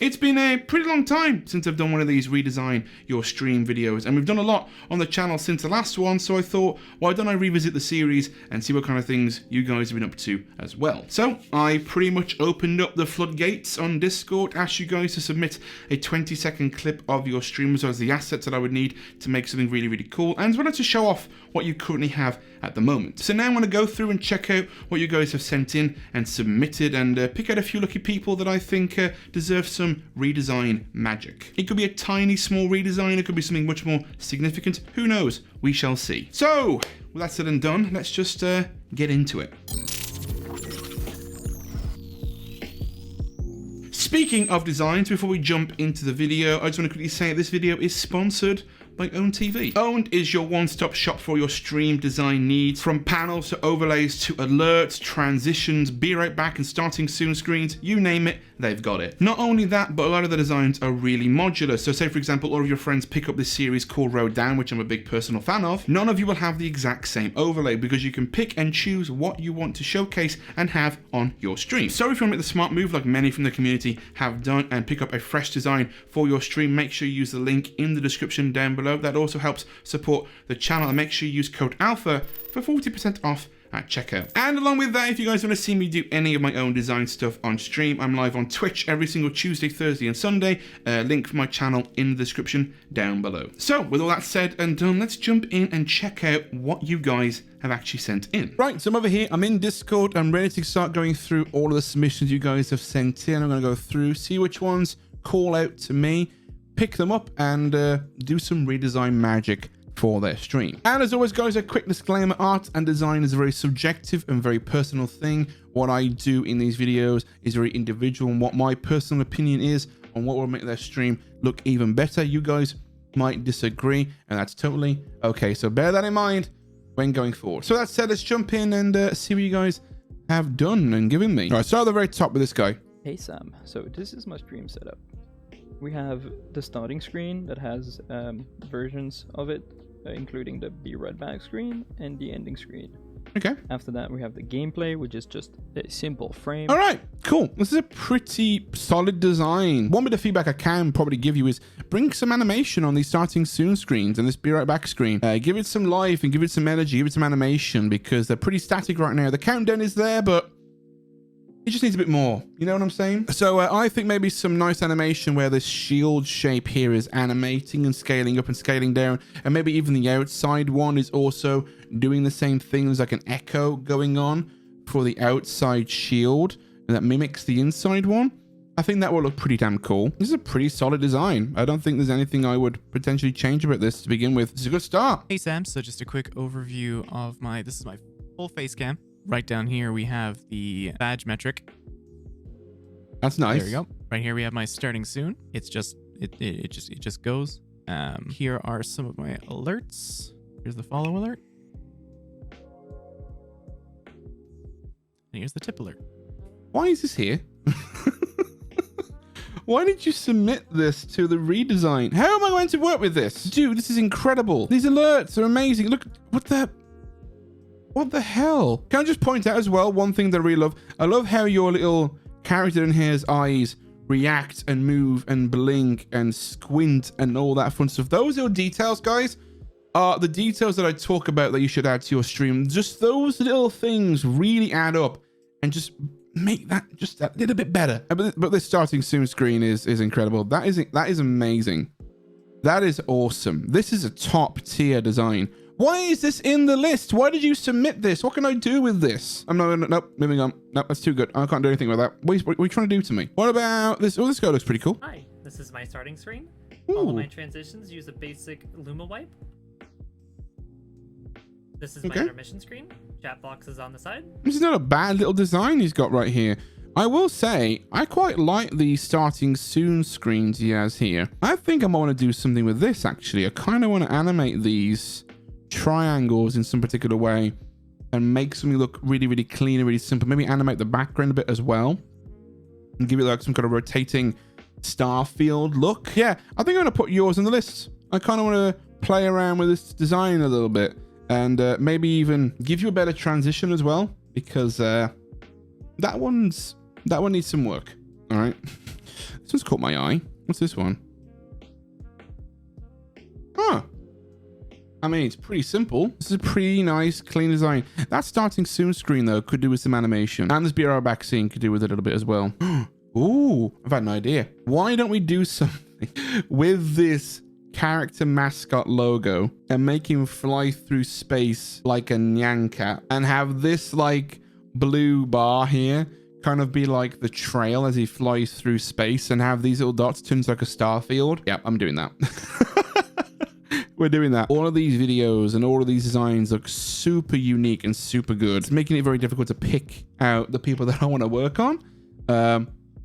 It's been a pretty long time since I've done one of these redesign your stream videos, and we've done a lot on the channel since the last one, so I thought, why don't I revisit the series and see what kind of things you guys have been up to as well. So I pretty much opened up the floodgates on Discord, asked you guys to submit a 20-second clip of your stream as well as the assets that I would need to make something really, really cool, and as well as to show off what you currently have at the moment. So now I'm going to go through and check out what you guys have sent in and submitted, and pick out a few lucky people that I think deserve some redesign magic. It could be a tiny small redesign, it could be something much more significant, who knows, we shall see. So with that said and done, let's just get into it. Speaking of designs, before we jump into the video, I just want to quickly say this video is sponsored by Own TV. Owned is your one-stop shop for your stream design needs, from panels to overlays to alerts, transitions, be right back and starting soon screens, you name it, they've got it. Not only that, but a lot of the designs are really modular. So say for example, all of your friends pick up this series called REDESIGNS, which I'm a big personal fan of. None of you will have the exact same overlay because you can pick and choose what you want to showcase and have on your stream. So if you want to make the smart move like many from the community have done and pick up a fresh design for your stream, make sure you use the link in the description down below. That also helps support the channel, and make sure you use code ALPHA for 40% off at checkout. And along with that, if you guys want to see me do any of my own design stuff on stream, I'm live on Twitch every single Tuesday, Thursday and Sunday. Link for my channel in the description down below. So with all that said and done, let's jump in and check out what you guys have actually sent in. Right, so I'm over here, I'm in Discord, I'm ready to start going through all of the submissions you guys have sent in. I'm going to go through, see which ones call out to me, pick them up, and do some redesign magic for their stream. And as always guys, a quick disclaimer, art and design is a very subjective and very personal thing. What I do in these videos is very individual, and what my personal opinion is on what will make their stream look even better. You guys might disagree, and that's totally okay, so bear that in mind when going forward. So that said, let's jump in and see what you guys have done and given me. All right, start at the very top with this guy. Hey Sam, so this is my stream setup. We have the starting screen that has versions of it, including the be right back screen and the ending screen. Okay. After that, we have the gameplay, which is just a simple frame. All right, cool. This is a pretty solid design. One bit of feedback I can probably give you is bring some animation on these starting soon screens and this be right back screen. Give it some life and give it some energy, give it some animation, because they're pretty static right now. The countdown is there, but it just needs a bit more, you know what I'm saying? So I think maybe some nice animation where this shield shape here is animating and scaling up and scaling down, and maybe even the outside one is also doing the same thing. There's like an echo going on for the outside shield that mimics the inside one. I think that will look pretty damn cool. This is a pretty solid design. I don't think there's anything I would potentially change about this to begin with. This is a good start. Hey Sam, so just a quick overview of this is my full face cam. Right down here, we have the badge metric. That's nice. There we go. Right here, we have my starting soon. It's just, it just goes. Here are some of my alerts. Here's the follow alert. And here's the tip alert. Why is this here? Why did you submit this to the redesign? How am I going to work with this? Dude, this is incredible. These alerts are amazing. Look, what the hell? Can I just point out as well, one thing that I really love? I love how your little character in here's eyes react and move and blink and squint and all that fun stuff. Those little details, guys, are the details that I talk about that you should add to your stream. Just those little things really add up and just make that just a little bit better. But this starting soon screen is incredible. That is amazing. That is awesome. This is a top tier design. Why is this in the list? Why did you submit this? What can I do with this? Nope, moving on. Nope, that's too good. I can't do anything with that. What are you trying to do to me? What about this? Oh, this guy looks pretty cool. Hi, this is my starting screen. Ooh. All of my transitions use a basic Luma wipe. This is my intermission screen. Chat box is on the side. This is not a bad little design he's got right here. I will say, I quite like the starting soon screens he has here. I think I want to do something with this, actually. I kind of want to animate these triangles in some particular way and make something look really, really clean and really simple. Maybe animate the background a bit as well and give it like some kind of rotating star field look. Yeah, I think I'm going to put yours on the list. I kind of want to play around with this design a little bit and maybe even give you a better transition as well, because that one needs some work. All right. This one's caught my eye. What's this one? Huh. I mean, it's pretty simple. This is a pretty nice, clean design. That starting soon screen, though, could do with some animation. And this BR back scene could do with it a little bit as well. Ooh, I've had an idea. Why don't we do something with this character mascot logo and make him fly through space like a Nyan cat and have this, like, blue bar here kind of be like the trail as he flies through space and have these little dots turn into like a star field? Yep, I'm doing that. We're doing that. All of these videos and all of these designs look super unique and super good. It's making it very difficult to pick out the people that I want to work on.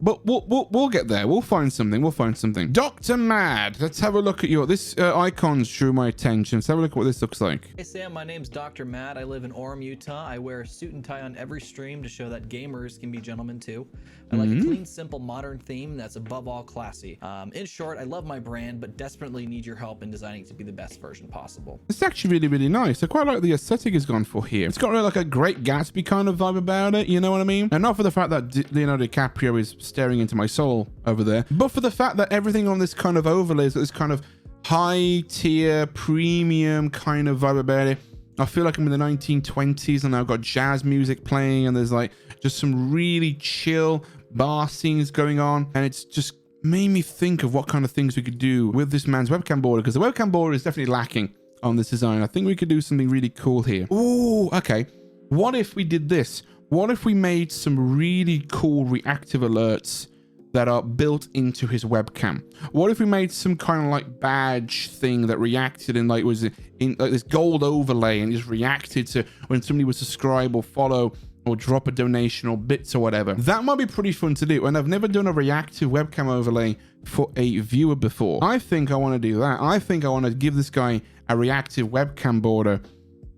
But we'll get there. We'll find something. We'll find something. Dr. Mad. Let's have a look at this icons drew my attention. Let's have a look at what this looks like. Hey Sam, my name's Dr. Mad. I live in Orem, Utah. I wear a suit and tie on every stream to show that gamers can be gentlemen too. I like a clean, simple, modern theme that's above all classy. In short, I love my brand, but desperately need your help in designing it to be the best version possible. It's actually really, really nice. I quite like the aesthetic it's gone for here. It's got really like a Great Gatsby kind of vibe about it, you know what I mean? And not for the fact that Leonardo DiCaprio is staring into my soul over there, but for the fact that everything on this kind of overlays this kind of high tier, premium kind of vibe about it. I feel like I'm in the 1920s and I've got jazz music playing and there's like just some really chill bar scenes going on, and it's just made me think of what kind of things we could do with this man's webcam border, because the webcam border is definitely lacking on this design. I think we could do something really cool here. Ooh, okay. What if we did this? What if we made some really cool reactive alerts that are built into his webcam? What if we made some kind of like badge thing that reacted and like was in like this gold overlay and just reacted to when somebody would subscribe or follow or drop a donation or bits or whatever? That might be pretty fun to do, and I've never done a reactive webcam overlay for a viewer before. I think I want to do that. I think I want to give this guy a reactive webcam border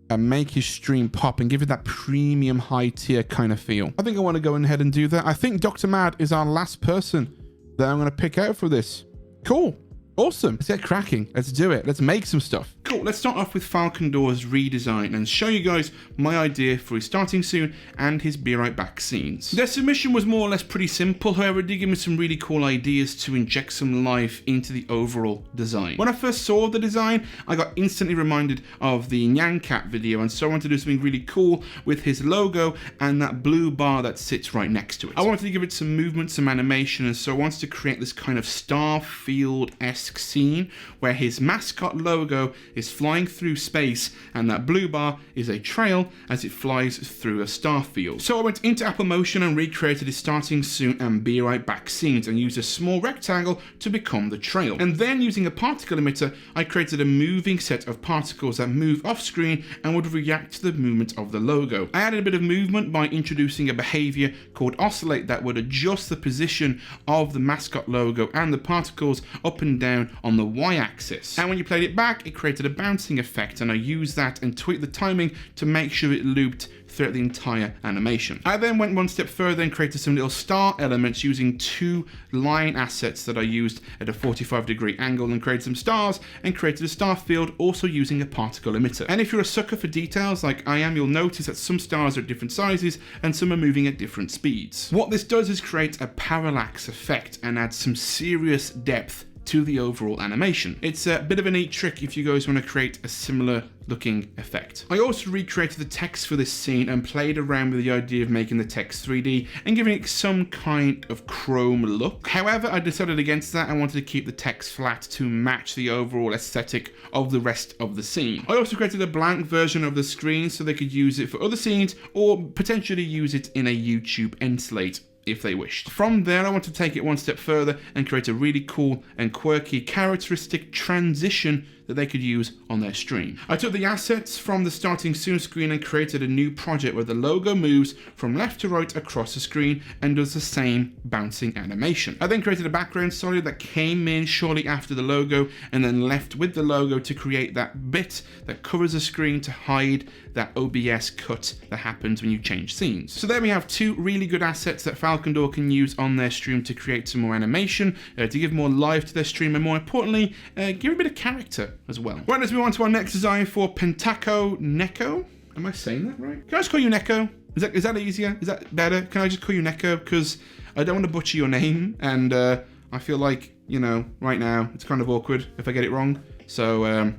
and make his stream pop and give it that premium high tier kind of feel. I think I want to go ahead and do that. I think Dr. Mad is our last person that I'm going to pick out for this. Cool. Awesome. Let's get cracking. Let's do it. Let's make some stuff. Cool. Let's start off with Falcon Doors redesign and show you guys my idea for his starting soon and his be right back scenes. Their submission was more or less pretty simple. However, it did give me some really cool ideas to inject some life into the overall design. When I first saw the design, I got instantly reminded of the Nyan Cat video, and so I wanted to do something really cool with his logo and that blue bar that sits right next to it. I wanted to give it some movement, some animation, and so I wanted to create this kind of Starfield-esque scene where his mascot logo is flying through space and that blue bar is a trail as it flies through a star field. So I went into Apple Motion and recreated his starting soon and be right back scenes and used a small rectangle to become the trail. And then using a particle emitter, I created a moving set of particles that move off screen and would react to the movement of the logo. I added a bit of movement by introducing a behavior called oscillate that would adjust the position of the mascot logo and the particles up and down on the y-axis. And when you played it back, it created a bouncing effect, and I used that and tweaked the timing to make sure it looped throughout the entire animation. I then went one step further and created some little star elements using two line assets that I used at a 45-degree angle, and created some stars and created a star field also using a particle emitter. And if you're a sucker for details like I am, you'll notice that some stars are at different sizes and some are moving at different speeds. What this does is create a parallax effect and add some serious depth to the overall animation. It's a bit of a neat trick if you guys want to create a similar looking effect. I also recreated the text for this scene and played around with the idea of making the text 3D and giving it some kind of chrome look. However, I decided against that. I wanted to keep the text flat to match the overall aesthetic of the rest of the scene. I also created a blank version of the screen so they could use it for other scenes or potentially use it in a YouTube end slate if they wished. From there, I want to take it one step further and create a really cool and quirky characteristic transition that they could use on their stream. I took the assets from the starting soon screen and created a new project where the logo moves from left to right across the screen and does the same bouncing animation. I then created a background solid that came in shortly after the logo and then left with the logo to create that bit that covers the screen to hide that OBS cut that happens when you change scenes. So there we have two really good assets that Falcon Door can use on their stream to create some more animation, to give more life to their stream, and more importantly, give a bit of character as well. Right, let's move on to our next design for Pentaco Neko. Am I saying that right? Can I just call you Neko? Is that easier? Is that better? Can I just call you Neko? Because I don't want to butcher your name, and I feel like, you know, right now, it's kind of awkward if I get it wrong. So,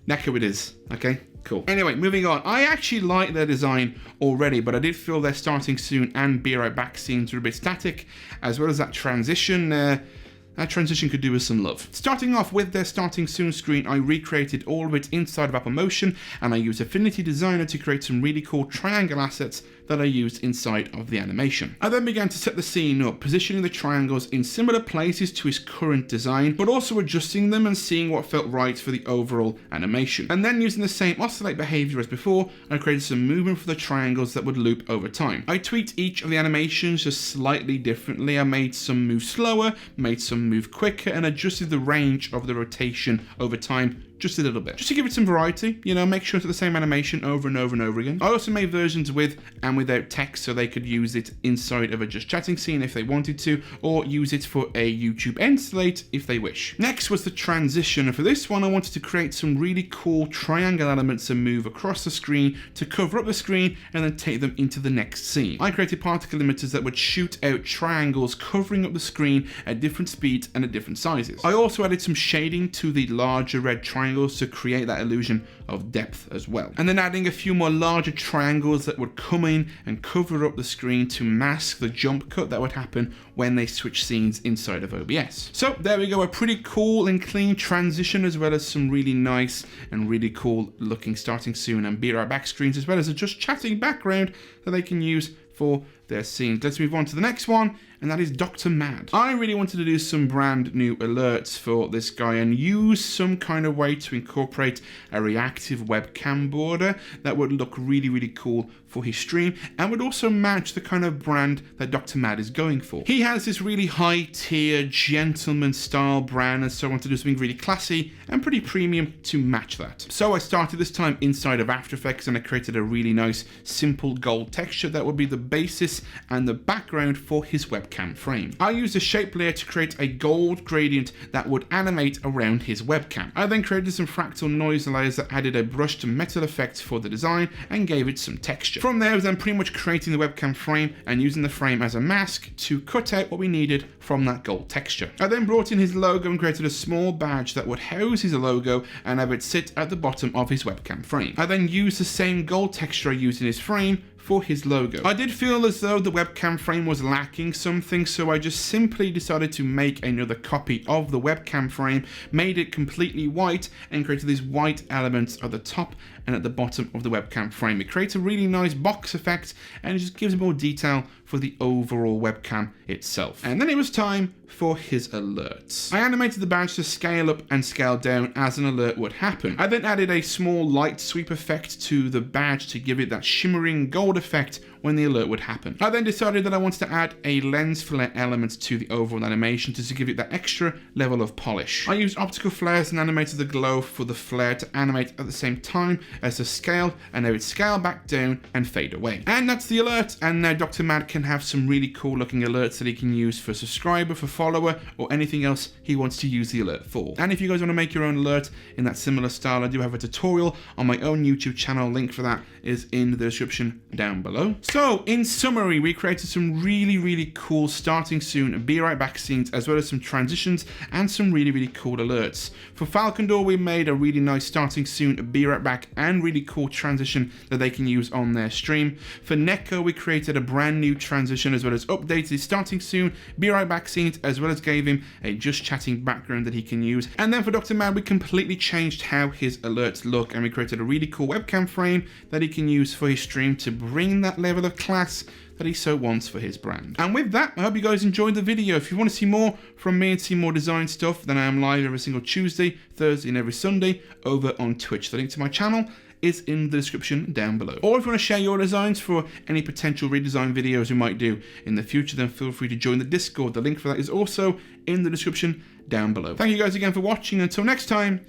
Neko it is, okay? Cool. Anyway, moving on. I actually like their design already, but I did feel their starting soon and be right back scenes were a bit static, as well as that transition. That transition could do with some love. Starting off with their starting soon screen, I recreated all of it inside of Apple Motion, and I used Affinity Designer to create some really cool triangle assets that I used inside of the animation. I then began to set the scene up, positioning the triangles in similar places to his current design, but also adjusting them and seeing what felt right for the overall animation. And then using the same oscillate behavior as before, I created some movement for the triangles that would loop over time. I tweaked each of the animations just slightly differently. I made some move slower, made some move quicker, and adjusted the range of the rotation over time just a little bit, just to give it some variety, you know, make sure it's the same animation over and over and over again. I also made versions with and without text, so they could use it inside of a just chatting scene if they wanted to, or use it for a YouTube end slate if they wish. Next was the transition, and for this one I wanted to create some really cool triangle elements and move across the screen to cover up the screen and then take them into the next scene. I created particle limiters that would shoot out triangles covering up the screen at different speeds and at different sizes. I also added some shading to the larger red triangles to create that illusion of depth as well. And then adding a few more larger triangles that would come in and cover up the screen to mask the jump cut that would happen when they switch scenes inside of OBS. So there we go, a pretty cool and clean transition, as well as some really nice and really cool looking starting soon and be right back screens, as well as a just chatting background that they can use for their scenes. Let's move on to the next one, and that is Dr. Mad. I really wanted to do some brand new alerts for this guy and use some kind of way to incorporate a reactive webcam border that would look really, really cool for his stream and would also match the kind of brand that Dr. Mad is going for. He has this really high tier, gentleman style brand, and so I wanted to do something really classy and pretty premium to match that. So I started this time inside of After Effects, and I created a really nice, simple gold texture that would be the basis and the background for his webcam frame. I used a shape layer to create a gold gradient that would animate around his webcam. I then created some fractal noise layers that added a brushed metal effect for the design and gave it some texture. From there I was then pretty much creating the webcam frame and using the frame as a mask to cut out what we needed from that gold texture. I then brought in his logo and created a small badge that would house his logo and have it sit at the bottom of his webcam frame. I then used the same gold texture I used in his frame for his logo. I did feel as though the webcam frame was lacking something, so I just simply decided to make another copy of the webcam frame, made it completely white, and created these white elements at the top and at the bottom of the webcam frame. It creates a really nice box effect and it just gives more detail for the overall webcam itself. And then it was time for his alerts. I animated the badge to scale up and scale down as an alert would happen. I then added a small light sweep effect to the badge to give it that shimmering gold effect when the alert would happen. I then decided that I wanted to add a lens flare element to the overall animation to give it that extra level of polish. I used optical flares and animated the glow for the flare to animate at the same time as the scale, and now it scale back down and fade away. And that's the alert, and now Dr. Mad can have some really cool looking alerts that he can use for subscriber, for follower, or anything else he wants to use the alert for. And if you guys want to make your own alert in that similar style, I do have a tutorial on my own YouTube channel. Link for that is in the description down below. So in summary, we created some really, really cool starting soon, be right back scenes, as well as some transitions and some really, really cool alerts. For Falcon Door, we made a really nice starting soon, be right back, and really cool transition that they can use on their stream. For Neko, we created a brand new transition as well as updated his starting soon, be right back scenes, as well as gave him a just chatting background that he can use. And then for Dr. Mad, we completely changed how his alerts look, and we created a really cool webcam frame that he can use for his stream to bring that level of class that he so wants for his brand. And with that, I hope you guys enjoyed the video. If you want to see more from me and see more design stuff, then I am live every single Tuesday, Thursday, and every Sunday over on Twitch. The link to my channel is in the description down below. Or if you want to share your designs for any potential redesign videos we might do in the future, then feel free to join the Discord. The link for that is also in the description down below. Thank you guys again for watching. Until next time,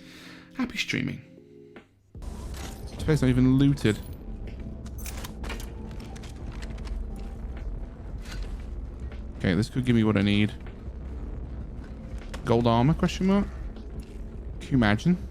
happy streaming. This place not even looted. Okay, this could give me what I need. Gold armor, question mark? Can you imagine?